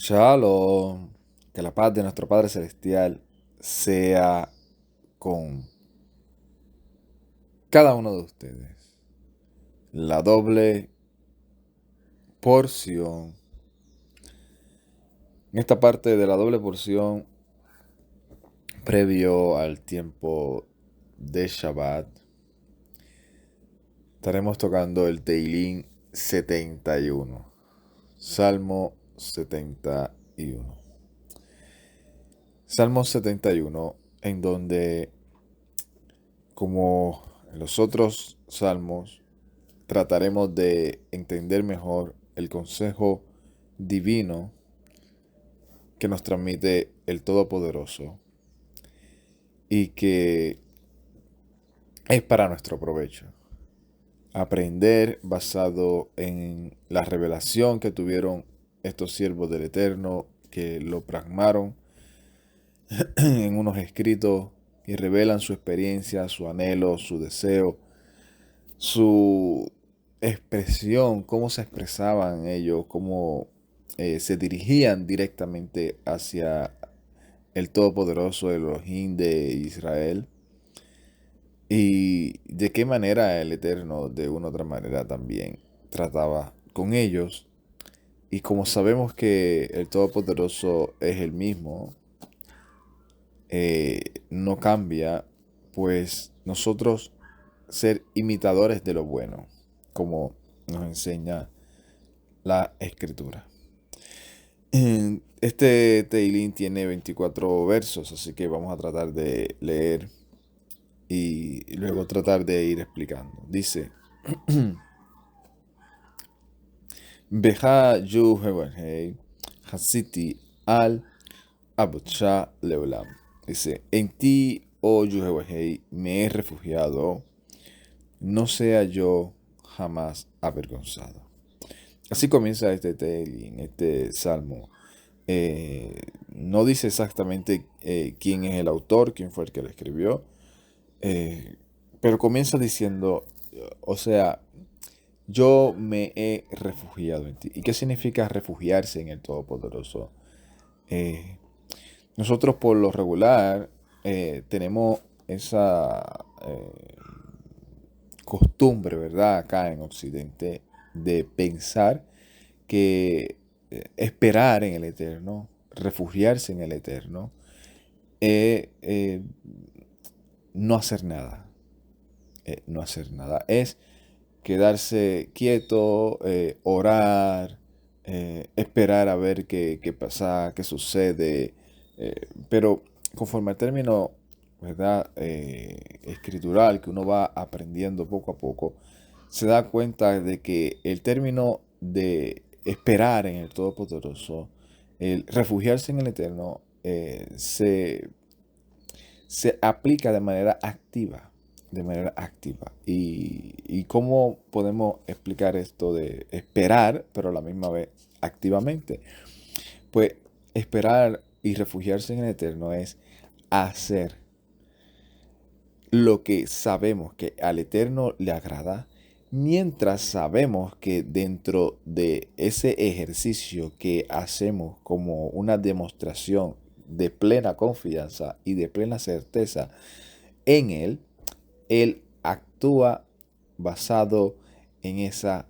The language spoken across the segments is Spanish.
Shalom, que la paz de nuestro Padre Celestial sea con cada uno de ustedes. La doble porción. En esta parte de la doble porción, previo al tiempo de Shabbat, estaremos tocando el Teilín 71. Salmo 71. Salmo 71, en donde, como en los otros salmos, trataremos de entender mejor el consejo divino que nos transmite el Todopoderoso y que es para nuestro provecho. Aprender basado en la revelación que tuvieron estos siervos del Eterno, que lo plasmaron en unos escritos y revelan su experiencia, su anhelo, su deseo, su expresión, cómo se expresaban ellos, cómo se dirigían directamente hacia el Todopoderoso, el Elohim de Israel, y de qué manera el Eterno de una u otra manera también trataba con ellos. Y como sabemos que el Todopoderoso es el mismo, no cambia, pues nosotros ser imitadores de lo bueno, como nos enseña la escritura. Este Teilín tiene 24 versos, así que vamos a tratar de leer y luego tratar de ir explicando. Dice, Beja yu hei hasiti al abucha leolam. Dice, en ti, oh Yuhewahei, me he refugiado, no sea yo jamás avergonzado. Así comienza este Teilín, este salmo. No dice exactamente quién es el autor, quién fue el que lo escribió, pero comienza diciendo, o sea, yo me he refugiado en ti. ¿Y qué significa refugiarse en el Todopoderoso? Eh, Nosotros por lo regular tenemos esa costumbre, ¿verdad? Acá en Occidente, de pensar que esperar en el Eterno, refugiarse en el Eterno, es no hacer nada. No hacer nada. Es quedarse quieto, orar, esperar a ver qué pasa, qué sucede. Pero conforme al término, ¿verdad? Escritural que uno va aprendiendo poco a poco, se da cuenta de que el término de esperar en el Todopoderoso, el refugiarse en el Eterno, se aplica de manera activa. De manera activa. Y cómo podemos explicar esto de esperar, pero a la misma vez activamente. Pues esperar y refugiarse en el Eterno es hacer lo que sabemos que al Eterno le agrada, mientras sabemos que dentro de ese ejercicio que hacemos como una demostración de plena confianza y de plena certeza en Él, Él actúa basado en esa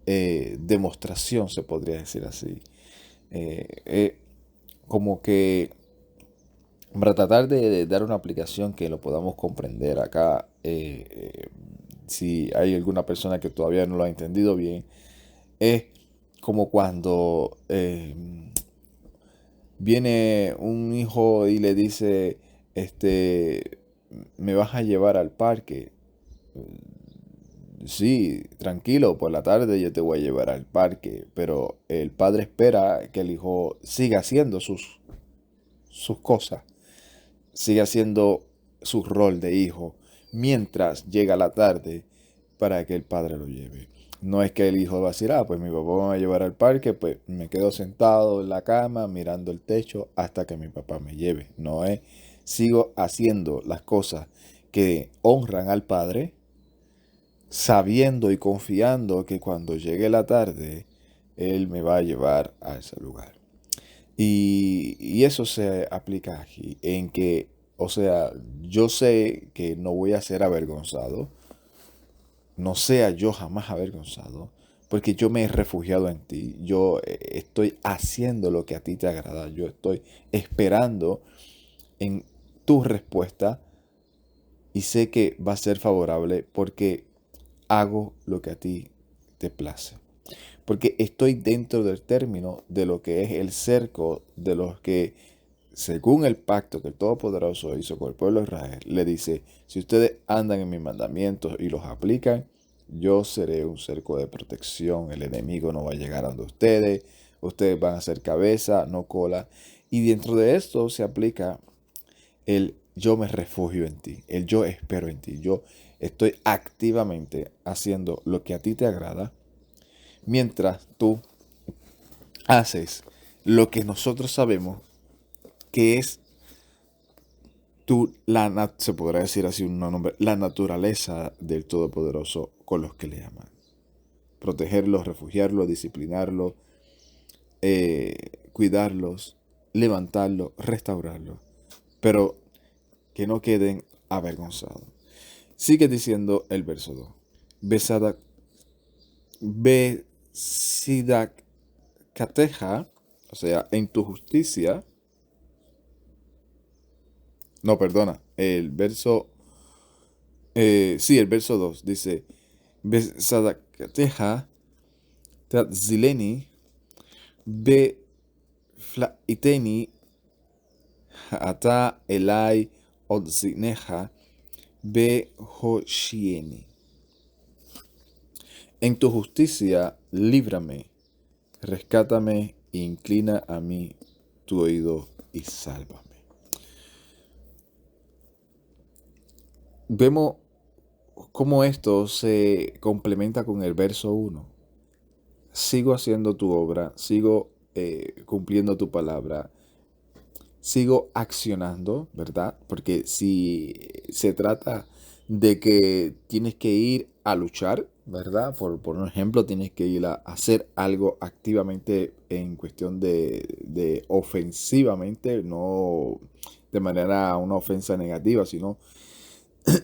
demostración, se podría decir así. Como que para tratar de dar una aplicación que lo podamos comprender acá, si hay alguna persona que todavía no lo ha entendido bien, es como cuando viene un hijo y le dice, me vas a llevar al parque. Sí, tranquilo, por la tarde yo te voy a llevar al parque, pero el padre espera que el hijo siga haciendo sus cosas, siga haciendo su rol de hijo, mientras llega la tarde para que el padre lo lleve. No es que el hijo va a decir, pues mi papá me va a llevar al parque, pues me quedo sentado en la cama mirando el techo hasta que mi papá me lleve. No es, sigo haciendo las cosas que honran al padre, sabiendo y confiando que cuando llegue la tarde, Él me va a llevar a ese lugar. Y eso se aplica aquí, en que, o sea, yo sé que no voy a ser avergonzado, no sea yo jamás avergonzado, porque yo me he refugiado en ti, yo estoy haciendo lo que a ti te agrada, yo estoy esperando en tu respuesta y sé que va a ser favorable porque hago lo que a ti te place. Porque estoy dentro del término de lo que es el cerco de los que, según el pacto que el Todopoderoso hizo con el pueblo de Israel, le dice, si ustedes andan en mis mandamientos y los aplican, yo seré un cerco de protección, el enemigo no va a llegar a donde ustedes van a ser cabeza, no cola. Y dentro de esto se aplica el yo me refugio en ti, el yo espero en ti, yo estoy activamente haciendo lo que a ti te agrada, mientras tú haces lo que nosotros sabemos que es se podrá decir así un nombre, la naturaleza del Todopoderoso con los que le aman. Protegerlos, refugiarlos, disciplinarlos, cuidarlos, levantarlos, restaurarlos, pero que no queden avergonzados. Sigue diciendo el verso 2. Besada, besidac cateja, o sea, en tu justicia. No, perdona, el verso, sí, el verso 2 dice, besadacateja tatzileni beflaiteni ata elai odzineja behoshieni. En tu justicia, líbrame, rescátame, inclina a mí tu oído y sálvame. Vemos cómo esto se complementa con el verso 1. Sigo haciendo tu obra, sigo cumpliendo tu palabra, sigo accionando, ¿verdad? Porque si se trata de que tienes que ir a luchar, ¿verdad? Por un ejemplo, tienes que ir a hacer algo activamente en cuestión de ofensivamente, no de manera una ofensa negativa, sino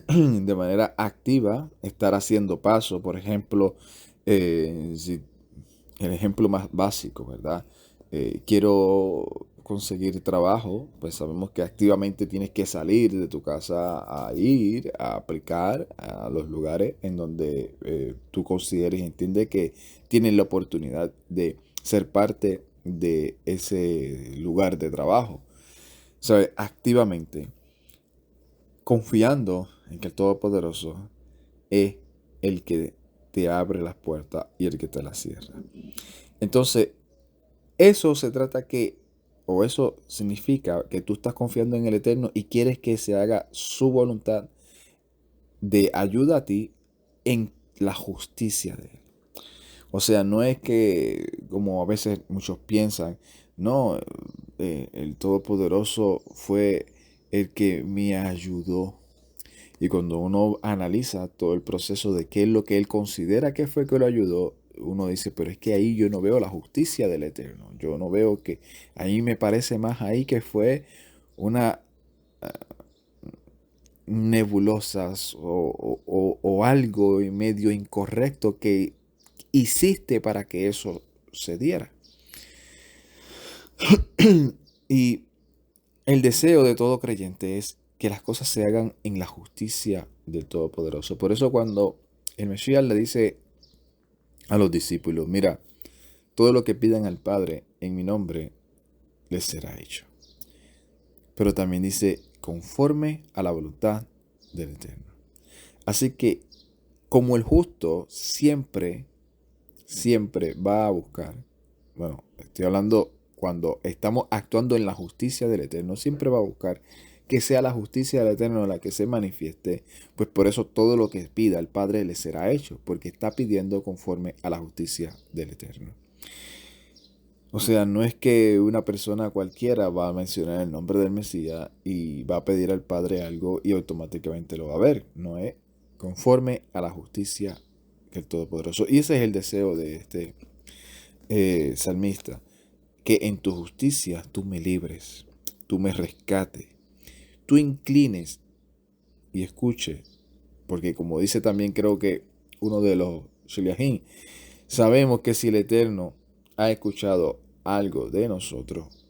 de manera activa, estar haciendo paso, por ejemplo, si el ejemplo más básico, ¿verdad? Quiero conseguir trabajo, pues sabemos que activamente tienes que salir de tu casa a ir, a aplicar a los lugares en donde tú consideres y entiendes que tienes la oportunidad de ser parte de ese lugar de trabajo. ¿Sabes? Activamente, confiando en que el Todopoderoso es el que te abre las puertas y el que te las cierra. Entonces, eso se trata que, o eso significa que tú estás confiando en el Eterno y quieres que se haga su voluntad de ayuda a ti en la justicia de Él. O sea, no es que, como a veces muchos piensan, no, el Todopoderoso fue el que me ayudó. Y cuando uno analiza todo el proceso de qué es lo que él considera que fue que lo ayudó, uno dice, pero es que ahí yo no veo la justicia del Eterno. Yo no veo que, ahí me parece más ahí que fue una nebulosas o algo medio incorrecto que hiciste para que eso se diera. Y el deseo de todo creyente es que las cosas se hagan en la justicia del Todopoderoso. Por eso cuando el Mesías le dice a los discípulos, mira, todo lo que pidan al Padre en mi nombre les será hecho. Pero también dice, conforme a la voluntad del Eterno. Así que como el justo siempre, siempre va a buscar, bueno, estoy hablando cuando estamos actuando en la justicia del Eterno, siempre va a buscar que sea la justicia del Eterno la que se manifieste, pues por eso todo lo que pida al Padre le será hecho, porque está pidiendo conforme a la justicia del Eterno. O sea, no es que una persona cualquiera va a mencionar el nombre del Mesías y va a pedir al Padre algo y automáticamente lo va a ver. No es conforme a la justicia del Todopoderoso. Y ese es el deseo de salmista, que en tu justicia tú me libres, tú me rescates, tú inclines y escuche, porque como dice también creo que uno de los Sheliahim, sabemos que si el Eterno ha escuchado algo de nosotros,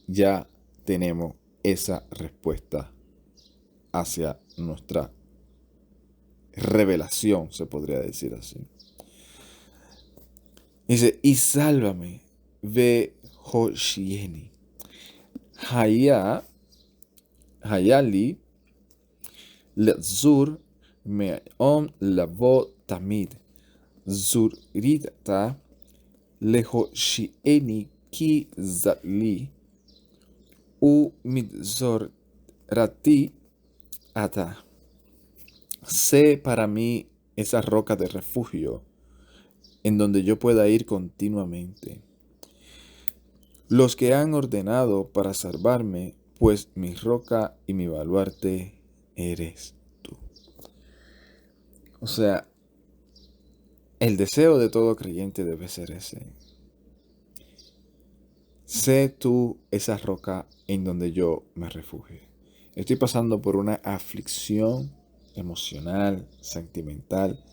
ya tenemos esa respuesta hacia nuestra revelación, se podría decir así. Dice, y sálvame, ve Hoshieni, Hayali, Lezur, Me'om Lavo Tamid, Zurita, Lehoshieni Ki Zali, U Midzor Rati Ata. Sé para mí esa roca de refugio en donde yo pueda ir continuamente. Los que han ordenado para salvarme, pues mi roca y mi baluarte eres tú. O sea, el deseo de todo creyente debe ser ese. Sé tú esa roca en donde yo me refugie. Estoy pasando por una aflicción emocional, sentimental.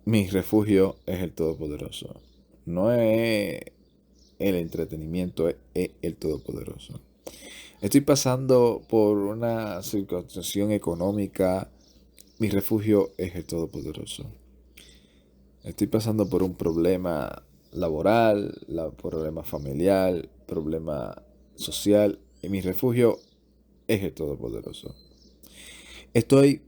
Mi refugio es el Todopoderoso. No es el entretenimiento, es el Todopoderoso. Estoy pasando por una situación económica. Mi refugio es el Todopoderoso. Estoy pasando por un problema laboral, problema familiar, problema social. Y mi refugio es el Todopoderoso. Estoy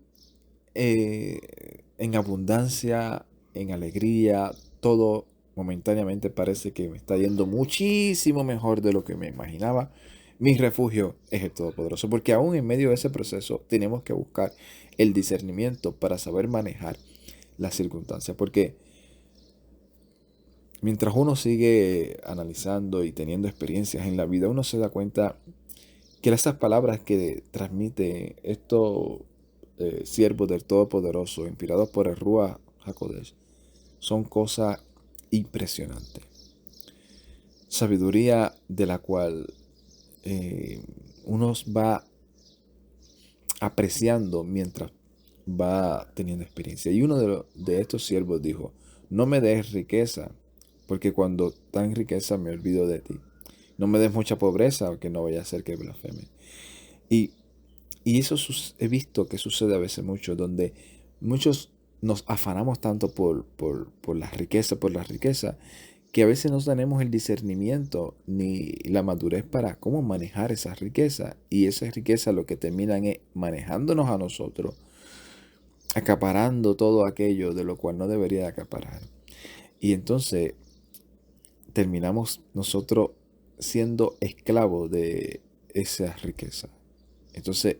en abundancia, en alegría, todo momentáneamente parece que me está yendo muchísimo mejor de lo que me imaginaba. Mi refugio es el Todopoderoso, porque aún en medio de ese proceso tenemos que buscar el discernimiento para saber manejar las circunstancias, porque mientras uno sigue analizando y teniendo experiencias en la vida, uno se da cuenta que esas palabras que transmite estos siervos del Todopoderoso, inspirados por el Ruach HaKodesh, son cosas impresionantes. Sabiduría de la cual uno va apreciando mientras va teniendo experiencia. Y uno de estos siervos dijo, no me des riqueza, porque cuando está en riqueza me olvido de ti. No me des mucha pobreza, que no vaya a ser que blasfeme. Y eso he visto que sucede a veces mucho, donde muchos nos afanamos tanto por la riqueza, que a veces no tenemos el discernimiento ni la madurez para cómo manejar esa riqueza. Y esa riqueza lo que terminan es manejándonos a nosotros, acaparando todo aquello de lo cual no debería de acaparar. Y entonces terminamos nosotros siendo esclavos de esa riqueza. Entonces,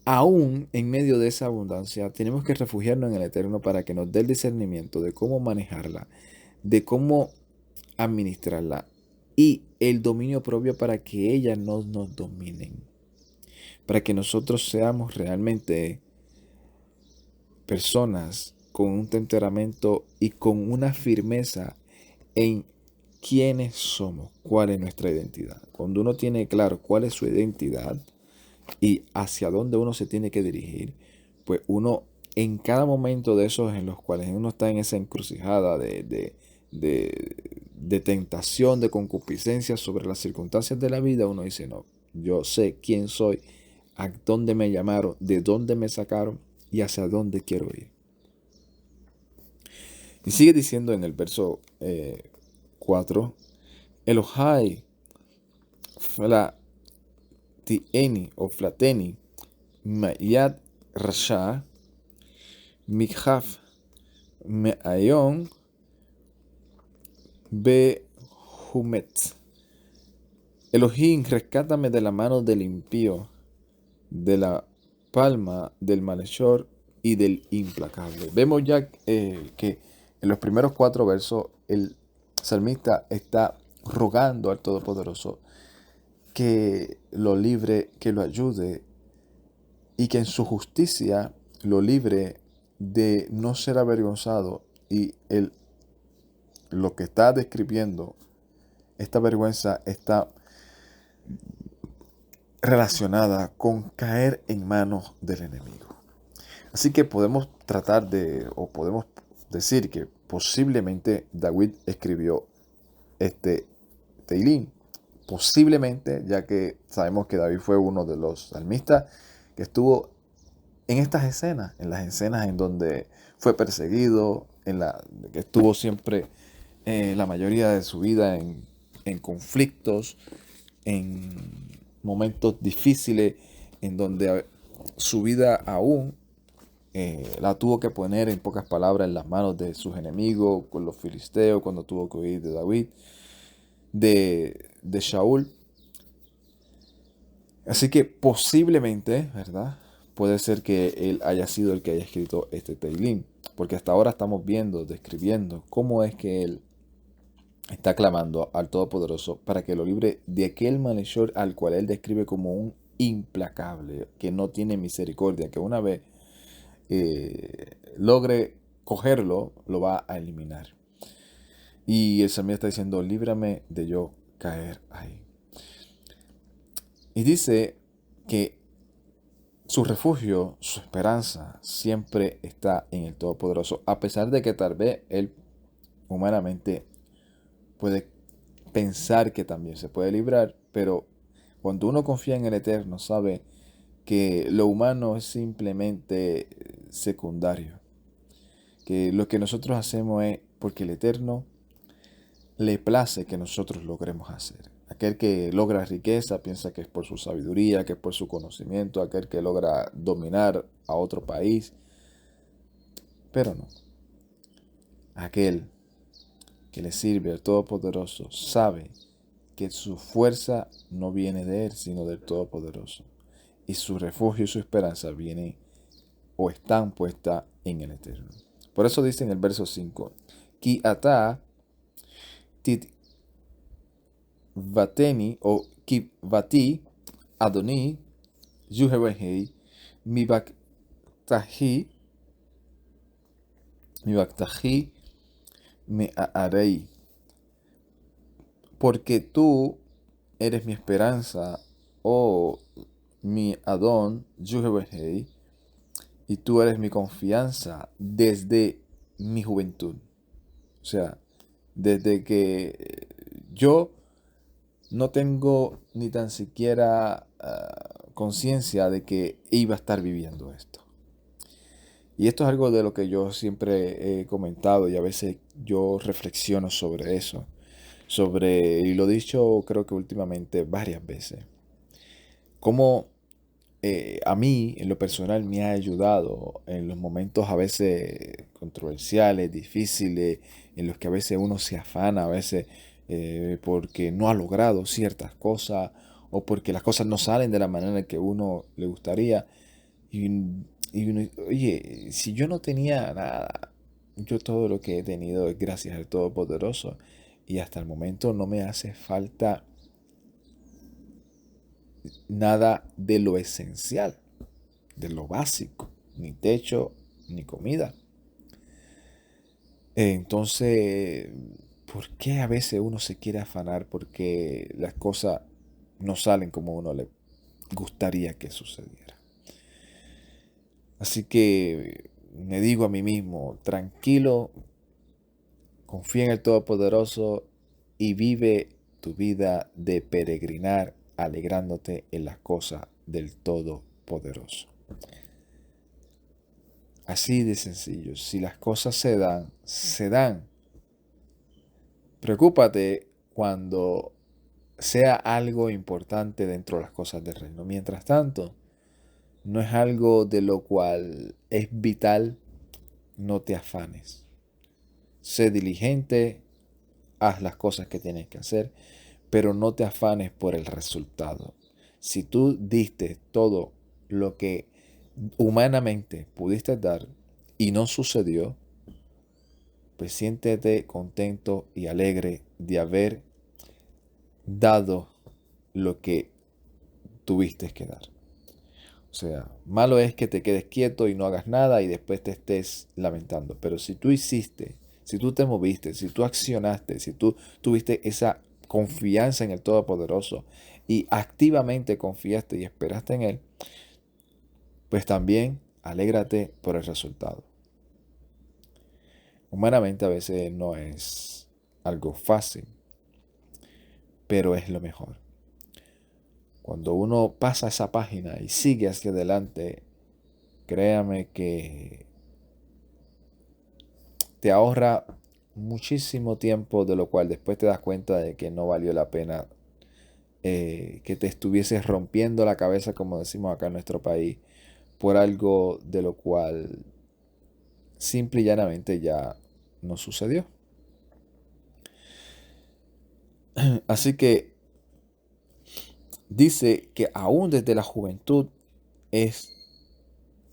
aún en medio de esa abundancia, tenemos que refugiarnos en el Eterno para que nos dé el discernimiento de cómo manejarla, de cómo administrarla y el dominio propio para que ellas no nos dominen, para que nosotros seamos realmente personas con un temperamento y con una firmeza en quiénes somos, cuál es nuestra identidad. Cuando uno tiene claro cuál es su identidad y hacia dónde uno se tiene que dirigir, pues uno en cada momento de esos en los cuales uno está en esa encrucijada de tentación, de concupiscencia sobre las circunstancias de la vida, uno dice, no, yo sé quién soy, a dónde me llamaron, de dónde me sacaron y hacia dónde quiero ir. Y sigue diciendo en el verso 4, Elohai Flatieni o Flateni Mayad Rasha Mikhaf Meayon Behumet. Elohim, rescátame de la mano del impío, de la palma del malhechor y del implacable. Vemos ya que en los primeros 4 versos el salmista está rogando al Todopoderoso que lo libre, que lo ayude y que en su justicia lo libre de no ser avergonzado y lo que está describiendo, esta vergüenza está relacionada con caer en manos del enemigo. Así que podemos tratar o podemos decir que posiblemente David escribió este Teilín. Posiblemente, ya que sabemos que David fue uno de los salmistas que estuvo en estas escenas, en las escenas en donde fue perseguido, que estuvo siempre la mayoría de su vida en conflictos, en momentos difíciles, en donde su vida aún la tuvo que poner, en pocas palabras, en las manos de sus enemigos, con los filisteos, cuando tuvo que huir de David, de Shaul. Así que posiblemente, ¿verdad? Puede ser que él haya sido el que haya escrito este Teilín, porque hasta ahora estamos viendo, describiendo cómo es que él está clamando al Todopoderoso para que lo libre de aquel malhechor al cual él describe como un implacable, que no tiene misericordia, que una vez logre cogerlo, lo va a eliminar. Y el salmista está diciendo, líbrame de yo caer ahí. Y dice que su refugio, su esperanza, siempre está en el Todopoderoso, a pesar de que tal vez él humanamente puede pensar que también se puede librar, pero cuando uno confía en el Eterno, sabe que lo humano es simplemente secundario, que lo que nosotros hacemos es porque el Eterno le place que nosotros logremos hacer. Aquel que logra riqueza piensa que es por su sabiduría, que es por su conocimiento, aquel que logra dominar a otro país, pero no. Aquel que le sirve al Todopoderoso sabe que su fuerza no viene de él, sino del Todopoderoso. Y su refugio y su esperanza vienen o están puestas en el Eterno. Por eso dice en el verso 5, Ki ata tit vateni o ki vati adoni yuhewehei mi baktahi me aarei. Porque tú eres mi esperanza, oh mi Adón, Yuhewehei, y tú eres mi confianza desde mi juventud. O sea, desde que yo no tengo ni tan siquiera conciencia de que iba a estar viviendo esto. Y esto es algo de lo que yo siempre he comentado y a veces yo reflexiono sobre eso. Y lo he dicho creo que últimamente varias veces. Cómo a mí, en lo personal, me ha ayudado en los momentos a veces controversiales, difíciles, en los que a veces uno se afana, a veces porque no ha logrado ciertas cosas o porque las cosas no salen de la manera en que uno le gustaría. Y, oye, si yo no tenía nada, yo todo lo que he tenido es gracias al Todopoderoso y hasta el momento no me hace falta nada de lo esencial, de lo básico, ni techo, ni comida. Entonces, ¿por qué a veces uno se quiere afanar porque las cosas no salen como uno le gustaría que sucediera? Así que me digo a mí mismo, tranquilo, confía en el Todopoderoso y vive tu vida de peregrinar alegrándote en las cosas del Todopoderoso. Así de sencillo. Si las cosas se dan, se dan. Preocúpate cuando sea algo importante dentro de las cosas del reino. Mientras tanto, no es algo de lo cual es vital, no te afanes. Sé diligente, haz las cosas que tienes que hacer, pero no te afanes por el resultado. Si tú diste todo lo que humanamente pudiste dar y no sucedió, pues siéntete contento y alegre de haber dado lo que tuviste que dar. O sea, malo es que te quedes quieto y no hagas nada y después te estés lamentando. Pero si tú hiciste, si tú te moviste, si tú accionaste, si tú tuviste esa confianza en el Todopoderoso y activamente confiaste y esperaste en Él, pues también alégrate por el resultado. Humanamente a veces no es algo fácil, pero es lo mejor. Cuando uno pasa esa página y sigue hacia adelante, créame que te ahorra muchísimo tiempo, de lo cual después te das cuenta de que no valió la pena que te estuvieses rompiendo la cabeza, como decimos acá en nuestro país, por algo de lo cual simple y llanamente ya no sucedió. Así que dice que aún desde la juventud es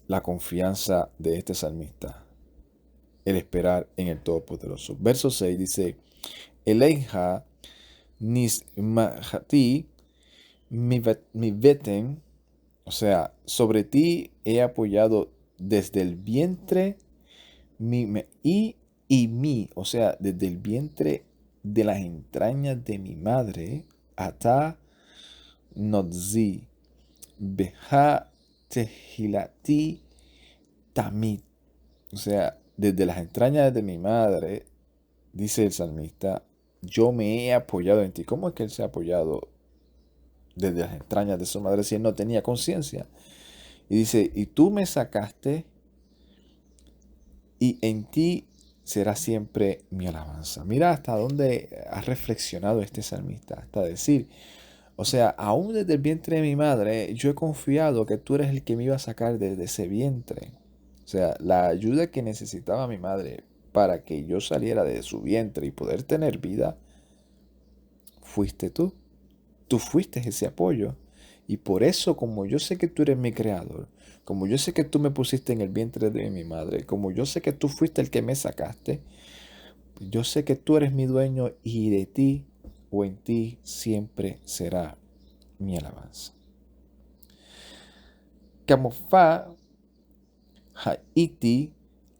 la confianza de este salmista, el esperar en el Todopoderoso. Verso 6 dice, Eleja nismahati mi veten, o sea, sobre ti he apoyado desde el vientre y mi, o sea, desde el vientre de las entrañas de mi madre, ata nodzi, beha tehilati tamit. O sea, desde las entrañas de mi madre, dice el salmista, yo me he apoyado en ti. ¿Cómo es que él se ha apoyado desde las entrañas de su madre si él no tenía conciencia? Y dice, y tú me sacaste y en ti será siempre mi alabanza. Mira hasta dónde ha reflexionado este salmista, hasta decir, o sea, aún desde el vientre de mi madre, yo he confiado que tú eres el que me iba a sacar desde ese vientre. O sea, la ayuda que necesitaba mi madre para que yo saliera de su vientre y poder tener vida, fuiste tú. Tú fuiste ese apoyo. Y por eso, como yo sé que tú eres mi creador, como yo sé que tú me pusiste en el vientre de mi madre, como yo sé que tú fuiste el que me sacaste, yo sé que tú eres mi dueño y de ti o en ti siempre será mi alabanza. Camofa haiti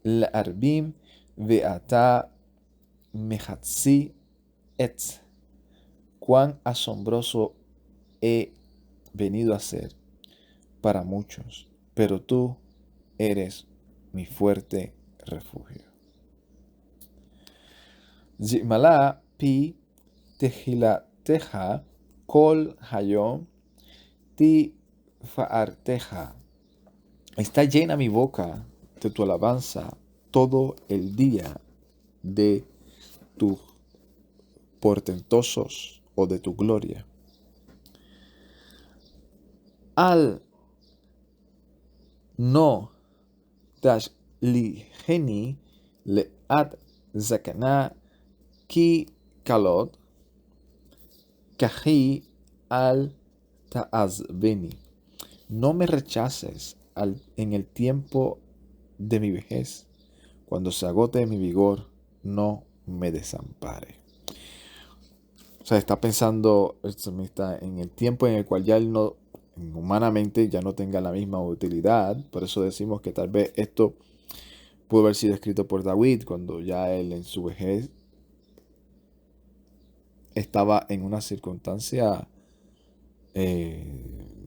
la'arbim ve'ata mehatzi et. Cuán asombroso he venido a ser para muchos, pero tú eres mi fuerte refugio. Zimala pi tehilateja kol hayom ti faarteja. Está llena mi boca de tu alabanza todo el día, de tus portentosos o de tu gloria. Al no tashliheni leat zakana ki kalot kahi al taazbeni. No me rechaces en el tiempo de mi vejez. Cuando se agote mi vigor, no me desampare. O sea, está pensando el salmista en el tiempo en el cual ya él no, humanamente, ya no tenga la misma utilidad. Por eso decimos que tal vez esto pudo haber sido escrito por David cuando ya él en su vejez estaba en una circunstancia,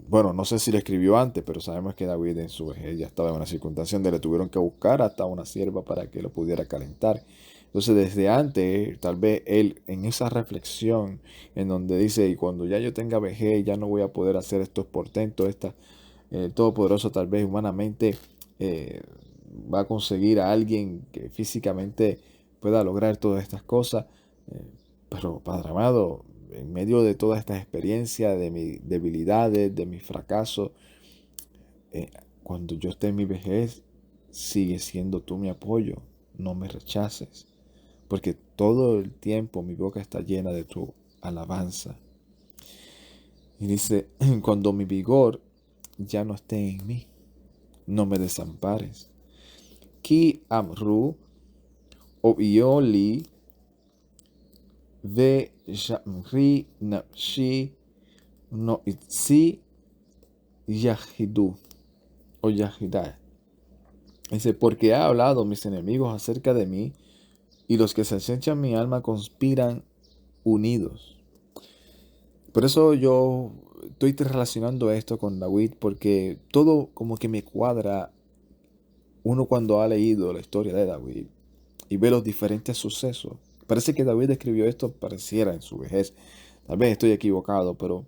bueno, no sé si le escribió antes, pero sabemos que David en su vejez ya estaba en una circunstancia donde le tuvieron que buscar hasta una sierva para que lo pudiera calentar. Entonces, desde antes, tal vez él en esa reflexión en donde dice, y cuando ya yo tenga vejez, ya no voy a poder hacer estos portentos, el Todopoderoso tal vez humanamente eh, va a conseguir a alguien que físicamente pueda lograr todas estas cosas. eh, pero, Padre amado, en medio de todas estas experiencias, de mis debilidades, de mis fracasos, eh, cuando yo esté en mi vejez, sigue siendo tú mi apoyo. No me rechaces, porque todo el tiempo mi boca está llena de tu alabanza. Y dice, cuando mi vigor ya no esté en mí, no me desampares. Ki amru o ioli ve shamri nafshi no itzi yahidu. o Yahidá. Dice, porque ha hablado mis enemigos acerca de mí, y los que se acechan mi alma conspiran unidos. Por eso yo estoy relacionando esto con David, porque todo como que me cuadra uno cuando ha leído la historia de David y ve los diferentes sucesos. Parece que David escribió esto, pareciera en su vejez. Tal vez estoy equivocado, pero,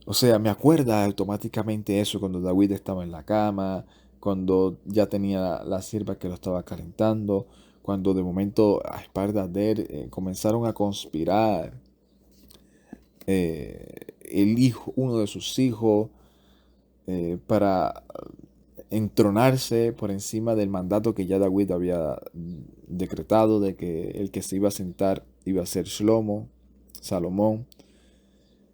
o sea, me acuerda automáticamente eso cuando David estaba en la cama, cuando ya tenía la sierva que lo estaba calentando, cuando de momento a espaldas de él comenzaron a conspirar el hijo, uno de sus hijos, para entronarse por encima del mandato que ya David había decretado de que el que se iba a sentar iba a ser Salomón.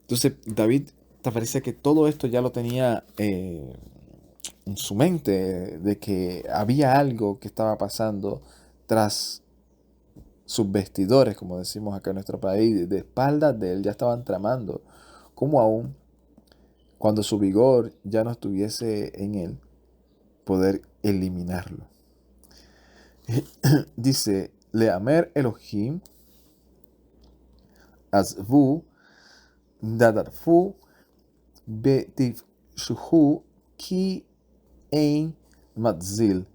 Entonces David, te parece que todo esto ya lo tenía en su mente, de que había algo que estaba pasando tras sus vestidores, como decimos acá en nuestro país, de espaldas de él ya estaban tramando, como aún cuando su vigor ya no estuviese en él, poder eliminarlo. Dice, Leamer Elohim, Azvu, Dadarfu, Betivshuhu, Ki Ein Matzil.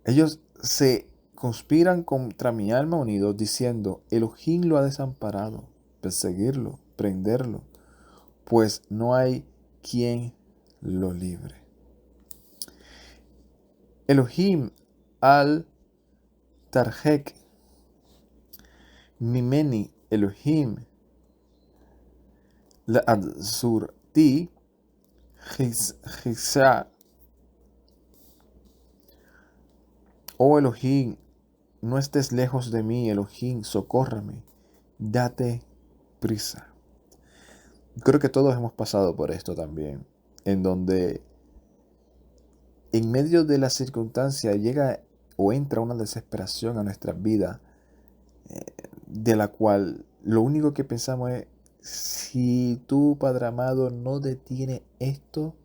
Ellos se conspiran contra mi alma unidos, diciendo, Elohim lo ha desamparado, perseguirlo, prenderlo, pues no hay quien lo libre. Elohim al Tarjek Mimeni Elohim la Adzurti Gisa. Oh Elohim, no estés lejos de mí, Elohim, socórrame, date prisa. Creo que todos hemos pasado por esto también, en donde en medio de la circunstancia llega o entra una desesperación a nuestras vidas, de la cual lo único que pensamos es, si tú, Padre amado, no detienes esto,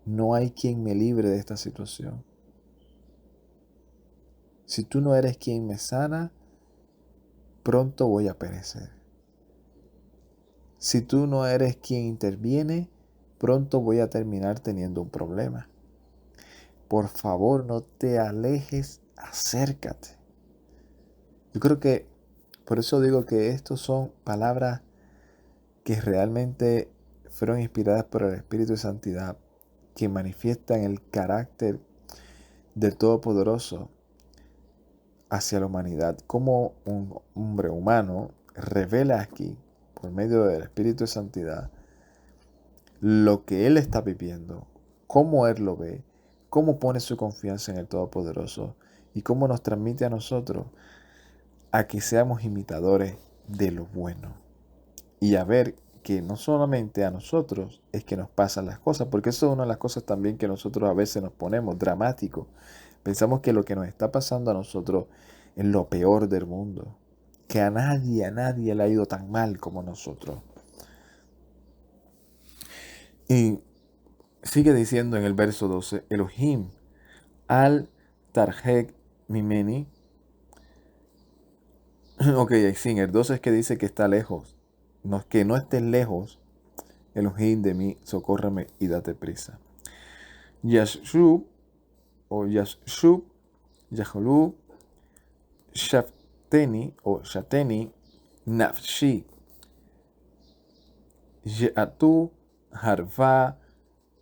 no hay quien me libre de esta situación. Si tú no eres quien me sana, pronto voy a perecer. Si tú no eres quien interviene, pronto voy a terminar teniendo un problema. Por favor, no te alejes, acércate. Yo creo que, por eso digo que estos son palabras que realmente fueron inspiradas por el Espíritu de Santidad, que manifiestan el carácter del Todopoderoso hacia la humanidad. Como un hombre humano revela aquí, por medio del Espíritu de Santidad, lo que Él está viviendo, cómo Él lo ve, cómo pone su confianza en el Todopoderoso y cómo nos transmite a nosotros a que seamos imitadores de lo bueno. Y a ver que no solamente a nosotros es que nos pasan las cosas, porque eso es una de las cosas también que nosotros a veces nos ponemos dramáticos. Pensamos que lo que nos está pasando a nosotros es lo peor del mundo, que a nadie le ha ido tan mal como a nosotros. Y sigue diciendo en el verso 12, Elohim al Tarjek Mimeni. Ok, sí, en el 12 es que dice que está lejos. No es que no estés lejos, Elohim de mí, socórreme y date prisa. Yashub o Yashub, Yaholu, Shafteni o Shateni, Nafshi, Yeatu, Harva,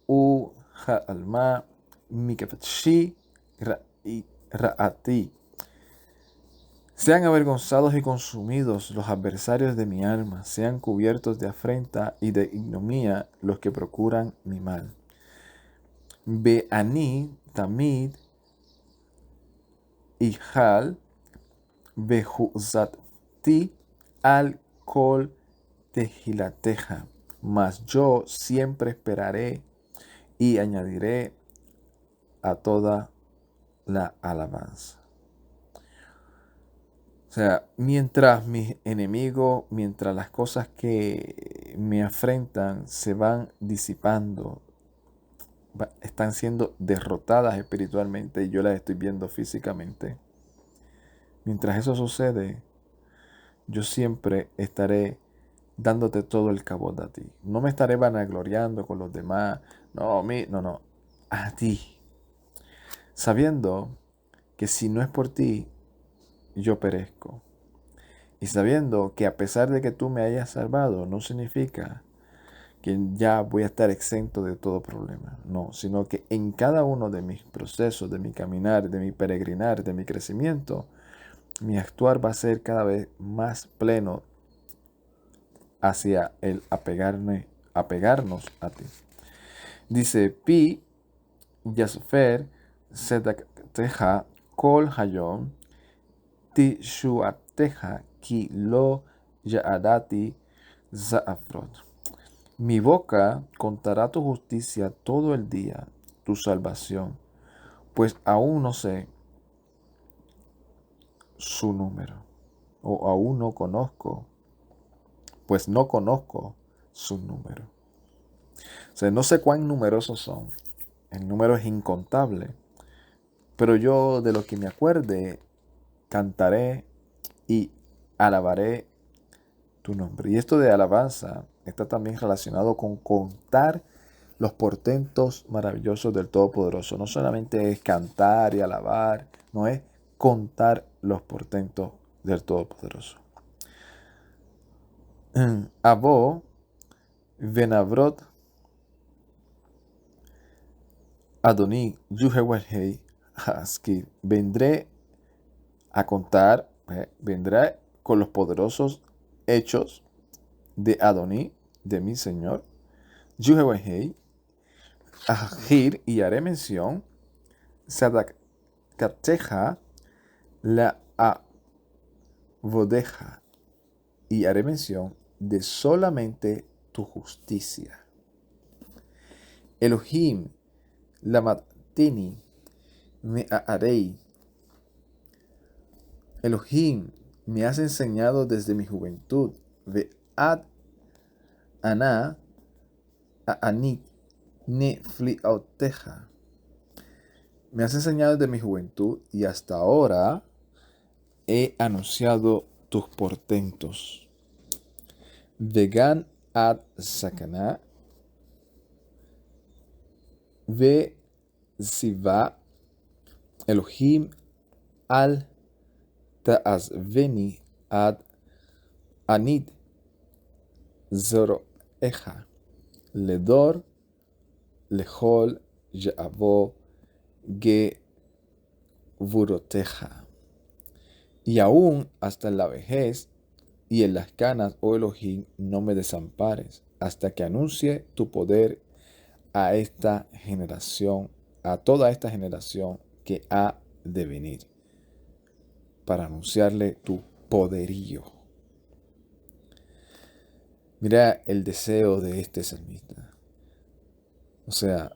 U, Ha'alma, Mikafatshi, Ra'ati. Sean avergonzados y consumidos los adversarios de mi alma, sean cubiertos de afrenta y de ignominia los que procuran mi mal. Be'ani, Tamid, Ijal, Behuzati, al Kol Tehilateja. Mas yo siempre esperaré y añadiré a toda la alabanza. O sea, mientras mis enemigos, mientras las cosas que me afrentan se van disipando, están siendo derrotadas espiritualmente y yo las estoy viendo físicamente. Mientras eso sucede, yo siempre estaré dándote todo el cabot a ti. No me estaré vanagloriando con los demás. No, no, a ti. Sabiendo que si no es por ti, yo perezco. Y sabiendo que a pesar de que tú me hayas salvado, no significa que ya voy a estar exento de todo problema. No, sino que en cada uno de mis procesos, de mi caminar, de mi peregrinar, de mi crecimiento, mi actuar va a ser cada vez más pleno hacia el apegarnos a ti. Dice, Pi Yasfer Sedakteja Kol Hayom Tishuateja Ki Lo Yaadati Zaafrot. Mi boca contará tu justicia todo el día, tu salvación, pues aún no sé su número, o aún no conozco, pues no conozco su número. O sea, no sé cuán numerosos son. El número es incontable. Pero yo de lo que me acuerde, cantaré y alabaré tu nombre. Y esto de alabanza está también relacionado con contar los portentos maravillosos del Todopoderoso. No solamente es cantar y alabar, no es contar los portentos del Todopoderoso. Abo Venavrot Adoni Yuhewelhei Haski. Vendré a contar, vendré con los poderosos hechos de Adoní, de mi Señor. Yuhewelhei Ahir, y haré mención, Sadakateja la avodeja, y haré mención de solamente tu justicia. Elohim lamatini me harei. Elohim, me has enseñado desde mi juventud. Ve'ad ana anit nefliauteja. Me has enseñado desde mi juventud y hasta ahora he anunciado tus portentos. Vegan ad sakana. Ve siva Elohim al ta'azveni ad anid zoroeja. Ledor lejol yavo ge vuroteja. Y aún hasta en la vejez y en las canas, oh Elohim, no me desampares, hasta que anuncie tu poder a esta generación, a toda esta generación que ha de venir, para anunciarle tu poderío. Mira el deseo de este salmista. O sea,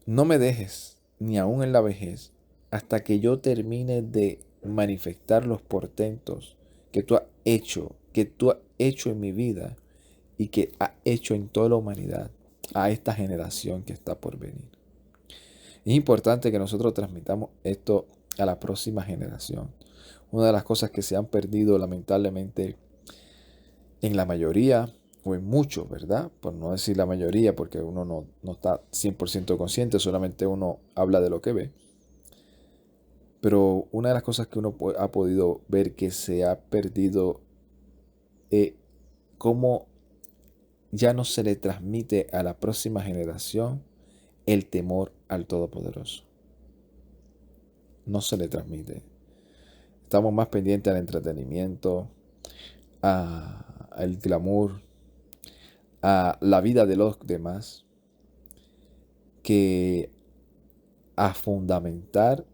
no me dejes ni aún en la vejez hasta que yo termine de manifestar los portentos que tú has hecho en mi vida y que has hecho en toda la humanidad a esta generación que está por venir. Es importante que nosotros transmitamos esto a la próxima generación. Una de las cosas que se han perdido lamentablemente en la mayoría, o en muchos, ¿verdad? Por no decir la mayoría, porque uno no está 100% consciente, solamente uno habla de lo que ve. Pero una de las cosas que uno ha podido ver que se ha perdido es cómo ya no se le transmite a la próxima generación el temor al Todopoderoso. No se le transmite. Estamos más pendientes al entretenimiento, al glamour, a la vida de los demás, que a fundamentar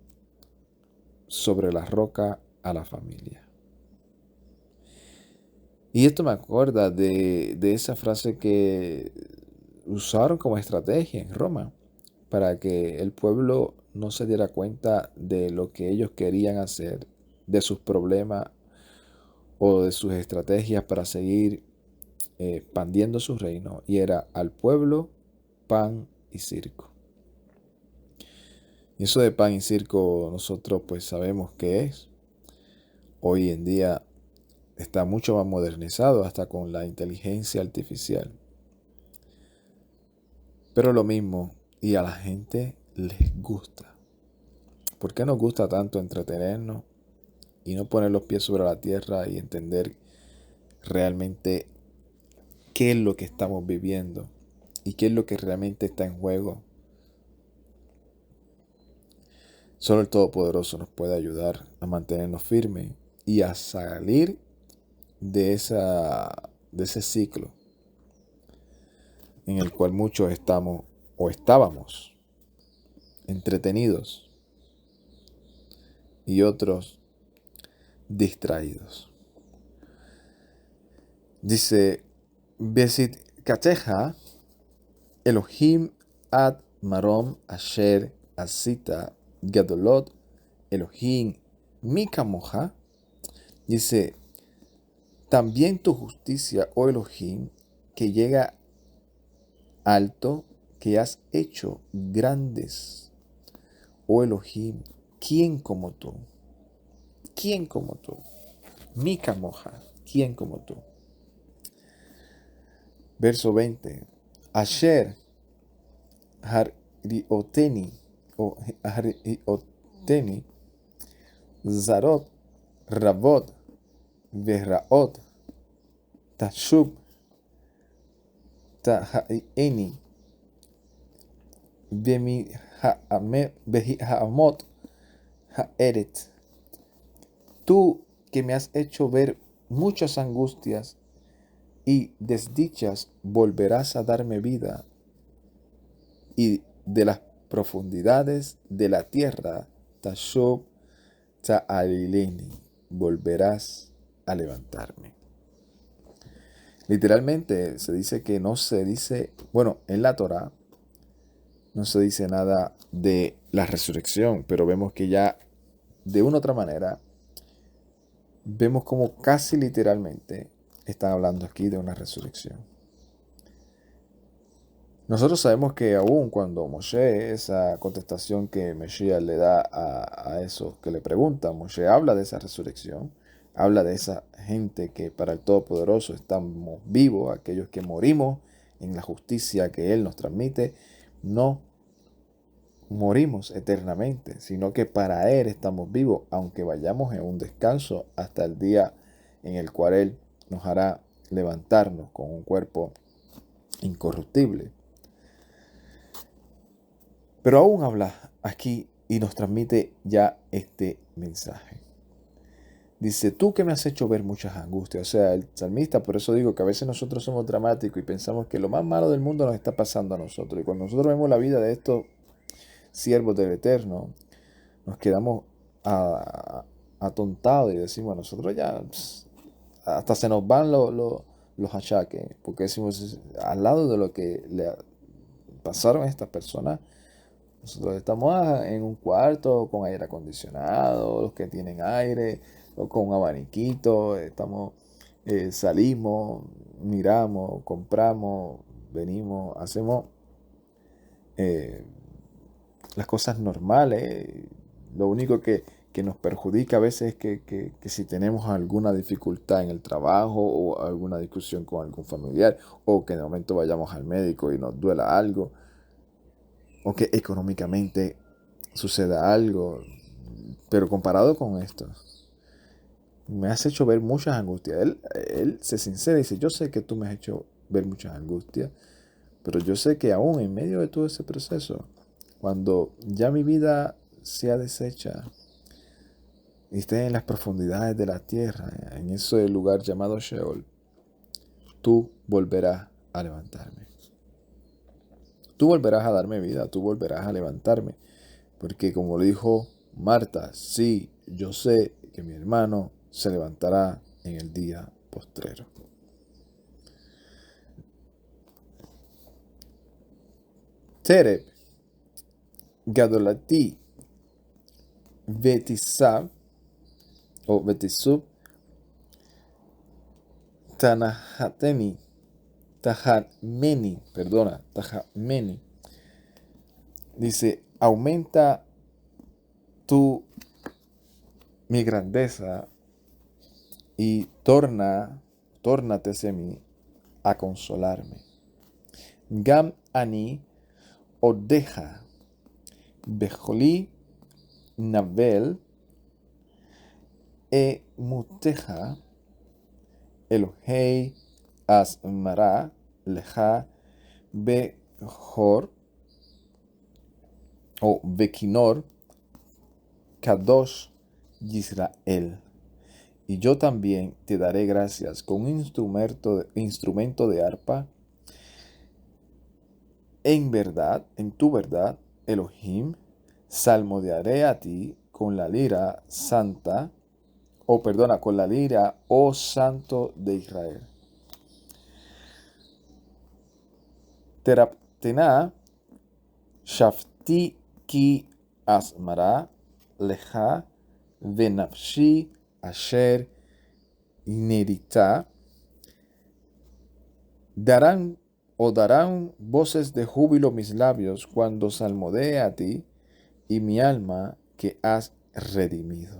sobre la roca a la familia. Y esto me acuerda de esa frase que usaron como estrategia en Roma para que el pueblo no se diera cuenta de lo que ellos querían hacer, de sus problemas o de sus estrategias para seguir expandiendo su reino, y era al pueblo, pan y circo. Y eso de pan y circo nosotros pues sabemos qué es. Hoy en día está mucho más modernizado hasta con la inteligencia artificial. Pero lo mismo, y a la gente les gusta. ¿Por qué nos gusta tanto entretenernos y no poner los pies sobre la tierra y entender realmente qué es lo que estamos viviendo y qué es lo que realmente está en juego? Solo el Todopoderoso nos puede ayudar a mantenernos firmes y a salir de ese ciclo en el cual muchos estamos o estábamos entretenidos y otros distraídos. Dice, Besit Kateja Elohim ad Marom Asher Asita Gadolot Elohim Mikamoja. Dice, también tu justicia, oh Elohim, que llega alto, que has hecho grandes, oh Elohim, ¿quién como tú? ¿Quién como tú? Mikamoja, ¿quién como tú? Verso 20. Asher Harioteni o Harioteni Zarot Rabot Verraot Tashub Tahaeni Behi Haamot Haeret. Tú que me has hecho ver muchas angustias y desdichas, volverás a darme vida, y de las profundidades de la tierra, Tashub Ta'alileni, volverás a levantarme. Literalmente se dice que no se dice, bueno, en la Torá no se dice nada de la resurrección, pero vemos que ya de una u otra manera, vemos como casi literalmente están hablando aquí de una resurrección. Nosotros sabemos que aún cuando Moshe, esa contestación que Mesías le da a esos que le preguntan, Moshe habla de esa resurrección, habla de esa gente que para el Todopoderoso estamos vivos, aquellos que morimos en la justicia que Él nos transmite, no morimos eternamente, sino que para Él estamos vivos, aunque vayamos en un descanso hasta el día en el cual Él nos hará levantarnos con un cuerpo incorruptible. Pero aún habla aquí y nos transmite ya este mensaje. Dice, tú que me has hecho ver muchas angustias. O sea, el salmista, por eso digo que a veces nosotros somos dramáticos y pensamos que lo más malo del mundo nos está pasando a nosotros. Y cuando nosotros vemos la vida de estos siervos del Eterno, nos quedamos atontados y decimos, nosotros ya hasta se nos van los achaques, porque decimos, al lado de lo que le pasaron a estas personas, nosotros estamos en un cuarto con aire acondicionado, los que tienen aire, o con un abaniquito, salimos, miramos, compramos, venimos, hacemos las cosas normales. Lo único que nos perjudica a veces es que si tenemos alguna dificultad en el trabajo o alguna discusión con algún familiar, o que de momento vayamos al médico y nos duela algo, o que económicamente suceda algo. Pero comparado con esto, me has hecho ver muchas angustias. Él se sincera y dice, yo sé que tú me has hecho ver muchas angustias, pero yo sé que aún en medio de todo ese proceso, cuando ya mi vida sea deshecha y esté en las profundidades de la tierra, en ese lugar llamado Sheol, tú volverás a levantarme. Tú volverás a darme vida, tú volverás a levantarme. Porque como le dijo Marta, sí, yo sé que mi hermano se levantará en el día postrero. Tereb, Gadolati, Betisab, o Betisub, Tanahateni, Tajameni. Dice, aumenta tú mi grandeza y tórnate hacia mí a consolarme. Gam ani odeja bejoli navel muteja Elohei asmara leja bejor o bekinor kadosh Yisrael. Y yo también te daré gracias con un instrumento de arpa. En tu verdad, Elohim, salmodiaré a ti con la lira santa, con la lira, oh Santo de Israel. Teraptena, shafti ki asmara, leja, venafshi, asher, nerita, darán voces de júbilo mis labios cuando salmodee a ti y mi alma que has redimido.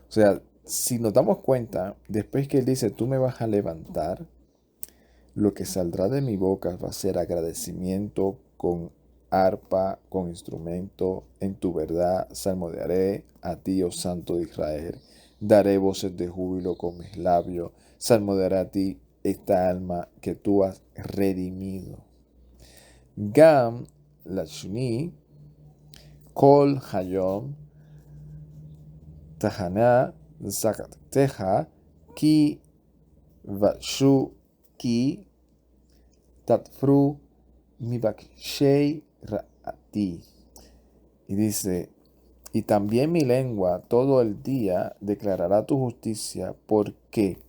O sea, si nos damos cuenta, después que él dice, tú me vas a levantar, lo que saldrá de mi boca va a ser agradecimiento con arpa, con instrumento, en tu verdad salmodiaré a ti, oh Santo de Israel. Daré voces de júbilo con mis labios, salmodiaré a ti esta alma que tú has redimido. Gam lashni kol hayom tahana zakateja ki vashu ki tatfru mibakshei raati. Y dice, y también mi lengua todo el día declarará tu justicia, porque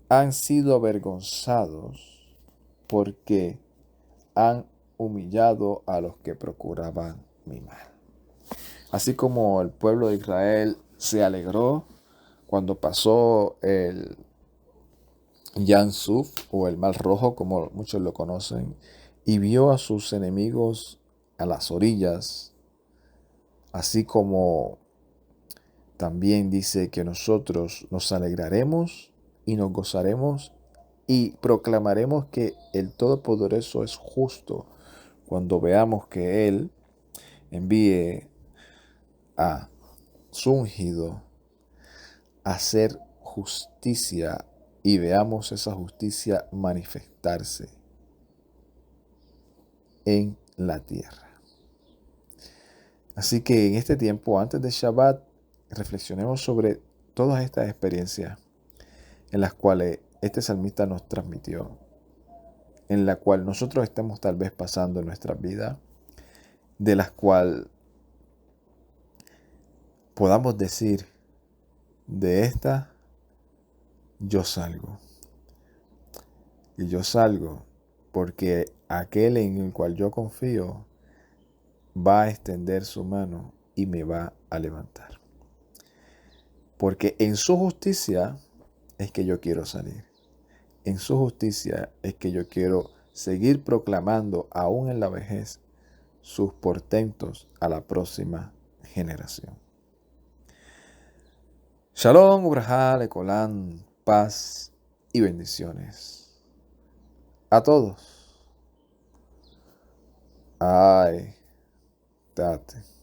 han sido avergonzados, porque han humillado a los que procuraban mi mal. Así como el pueblo de Israel se alegró cuando pasó el Yam Suf, o el Mar Rojo, como muchos lo conocen, y vio a sus enemigos a las orillas, así como también dice que nosotros nos alegraremos y nos gozaremos y proclamaremos que el Todopoderoso es justo cuando veamos que Él envíe a su ungido a hacer justicia y veamos esa justicia manifestarse en la tierra. Así que en este tiempo, antes de Shabbat, reflexionemos sobre todas estas experiencias en las cuales este salmista nos transmitió, en la cual nosotros estamos tal vez pasando en nuestra vida, de las cuales podamos decir, de esta yo salgo. Y yo salgo porque aquel en el cual yo confío va a extender su mano y me va a levantar. Porque en su justicia es que yo quiero salir. En su justicia es que yo quiero seguir proclamando aún en la vejez sus portentos a la próxima generación. Shalom, ubrajá, lecolán, paz y bendiciones a todos. Ay, date.